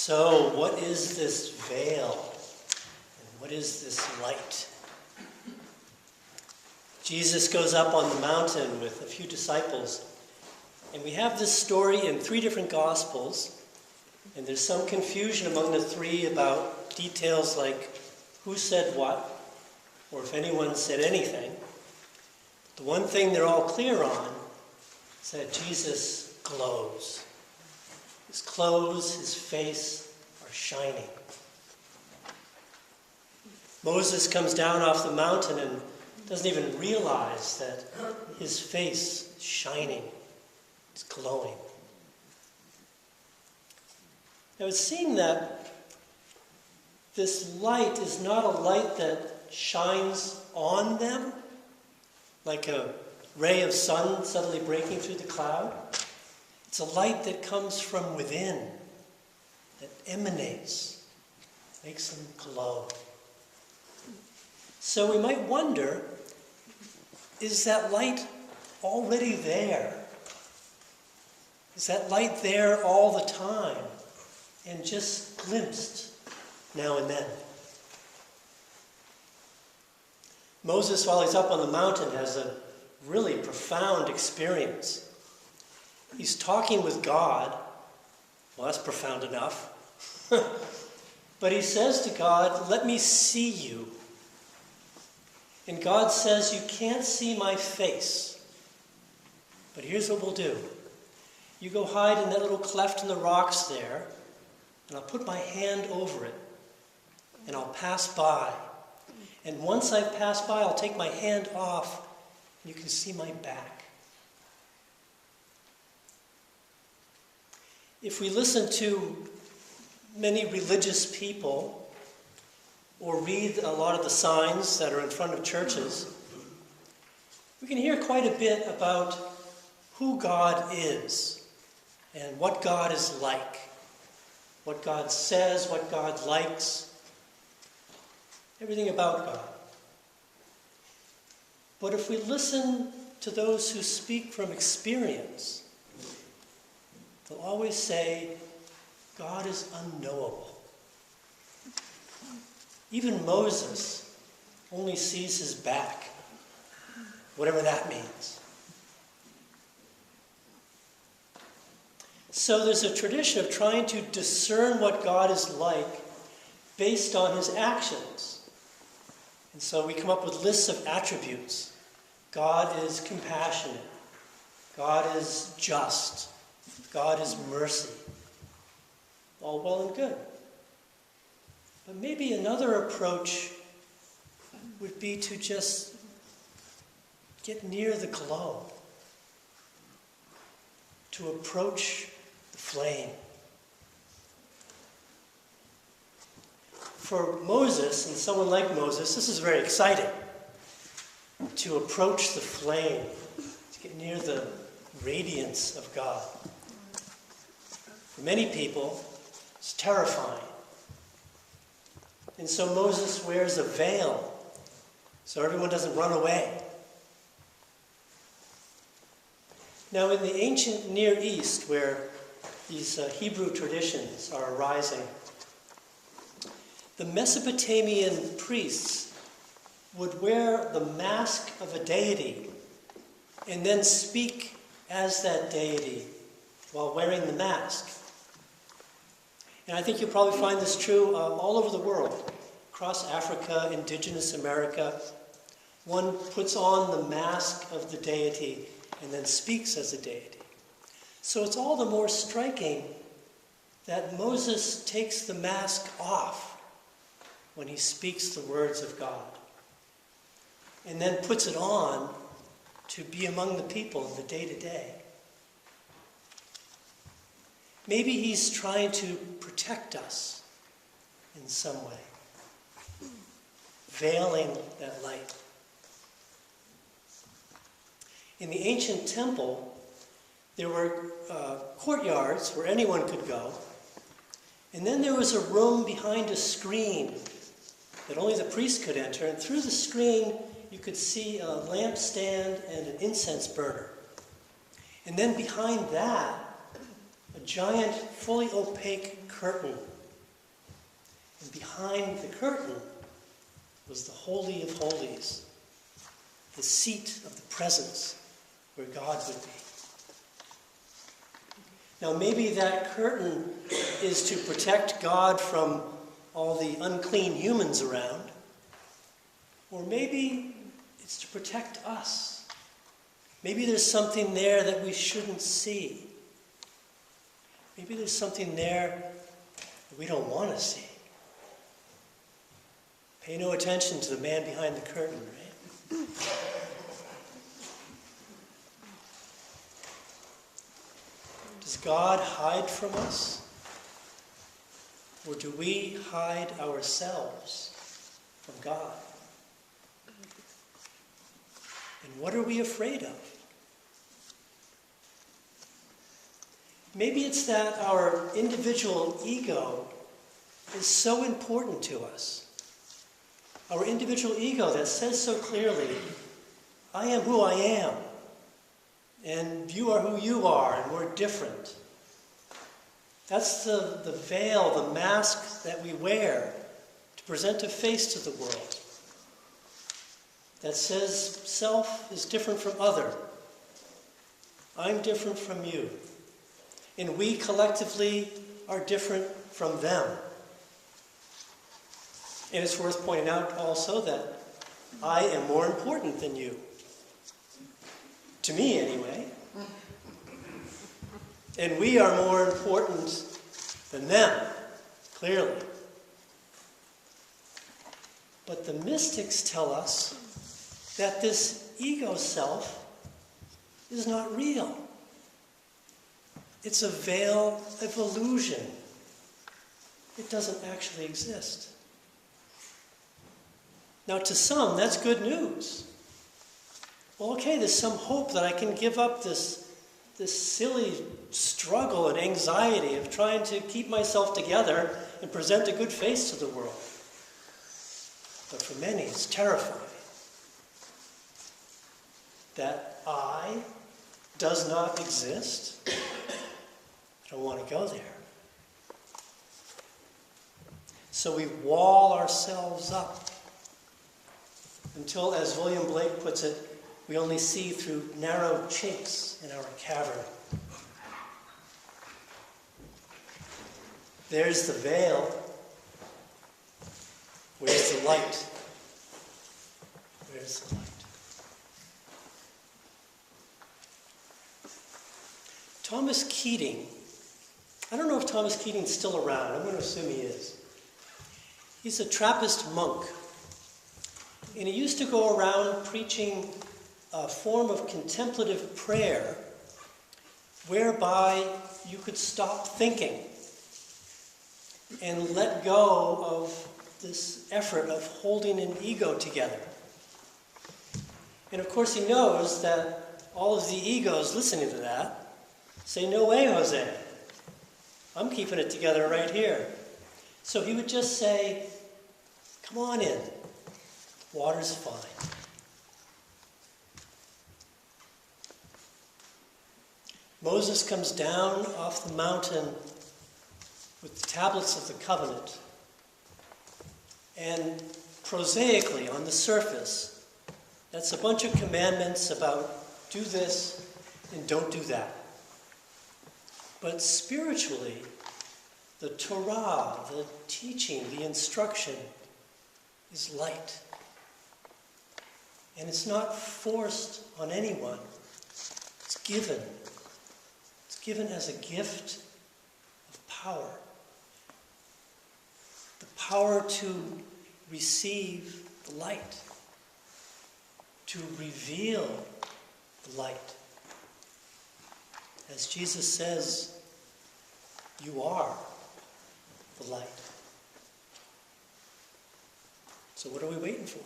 So, what is this veil? And what is this light? Jesus goes up on the mountain with a few disciples, and we have this story in 3 different Gospels, and there's some confusion among the 3 about details like who said what, or if anyone said anything. The one thing they're all clear on is that Jesus glows. His clothes, his face are shining. Moses comes down off the mountain and doesn't even realize that his face is shining. It's glowing. Now it seems that this light is not a light that shines on them, like a ray of sun suddenly breaking through the cloud. It's a light that comes from within, that emanates, makes them glow. So we might wonder, is that light already there? Is that light there all the time and just glimpsed now and then? Moses, while he's up on the mountain, has a really profound experience. He's talking with God. Well, that's profound enough. But he says to God, "Let me see you." And God says, "You can't see my face. But here's what we'll do. You go hide in that little cleft in the rocks there, and I'll put my hand over it, and I'll pass by. And once I pass by, I'll take my hand off, and you can see my back." If we listen to many religious people or read a lot of the signs that are in front of churches, we can hear quite a bit about who God is and what God is like, what God says, what God likes, everything about God. But if we listen to those who speak from experience, they'll always say, God is unknowable. Even Moses only sees his back, whatever that means. So there's a tradition of trying to discern what God is like based on his actions. And so we come up with lists of attributes. God is compassionate. God is just. God is mercy. All well and good. But maybe another approach would be to just get near the glow, to approach the flame. For Moses, and someone like Moses, this is very exciting, to approach the flame, to get near the radiance of God. For many people, it's terrifying. And so Moses wears a veil so everyone doesn't run away. Now, in the ancient Near East, where these Hebrew traditions are arising, the Mesopotamian priests would wear the mask of a deity and then speak as that deity while wearing the mask. And I think you'll probably find this true all over the world. Across Africa, indigenous America, one puts on the mask of the deity and then speaks as a deity. So it's all the more striking that Moses takes the mask off when he speaks the words of God, and then puts it on to be among the people in the day-to-day. Maybe he's trying to protect us in some way, veiling that light. In the ancient temple, there were courtyards where anyone could go, and then there was a room behind a screen that only the priest could enter, and through the screen you could see a lampstand and an incense burner. And then behind that, a giant, fully opaque curtain. And behind the curtain was the Holy of Holies, the seat of the presence where God would be. Now maybe that curtain is to protect God from all the unclean humans around, or maybe it's to protect us. Maybe there's something there that we shouldn't see. Maybe there's something there that we don't want to see. Pay no attention to the man behind the curtain, right? Does God hide from us? Or do we hide ourselves from God? And what are we afraid of? Maybe it's that our individual ego is so important to us. Our individual ego that says so clearly, I am who I am, and you are who you are, and we're different. That's the veil, the mask that we wear to present a face to the world that says self is different from other. I'm different from you. And we collectively are different from them. And it's worth pointing out also that I am more important than you. To me, anyway. And we are more important than them, clearly. But the mystics tell us that this ego self is not real. It's a veil of illusion. It doesn't actually exist. Now, to some, that's good news. Well, okay, there's some hope that I can give up this silly struggle and anxiety of trying to keep myself together and present a good face to the world. But for many, it's terrifying. That I does not exist. I don't want to go there. So we wall ourselves up until, as William Blake puts it, we only see through narrow chinks in our cavern. There's the veil. Where's the light? Where's the light? Thomas Keating, I don't know if Thomas Keating's still around. I'm going to assume he is. He's a Trappist monk. And he used to go around preaching a form of contemplative prayer whereby you could stop thinking and let go of this effort of holding an ego together. And of course he knows that all of the egos listening to that say, no way, Jose. I'm keeping it together right here. So he would just say, come on in. Water's fine. Moses comes down off the mountain with the tablets of the covenant. And prosaically, on the surface, that's a bunch of commandments about do this and don't do that. But spiritually, the Torah, the teaching, the instruction is light. And it's not forced on anyone. It's given. It's given as a gift of power. The power to receive the light. To reveal the light. As Jesus says, you are the light. So what are we waiting for?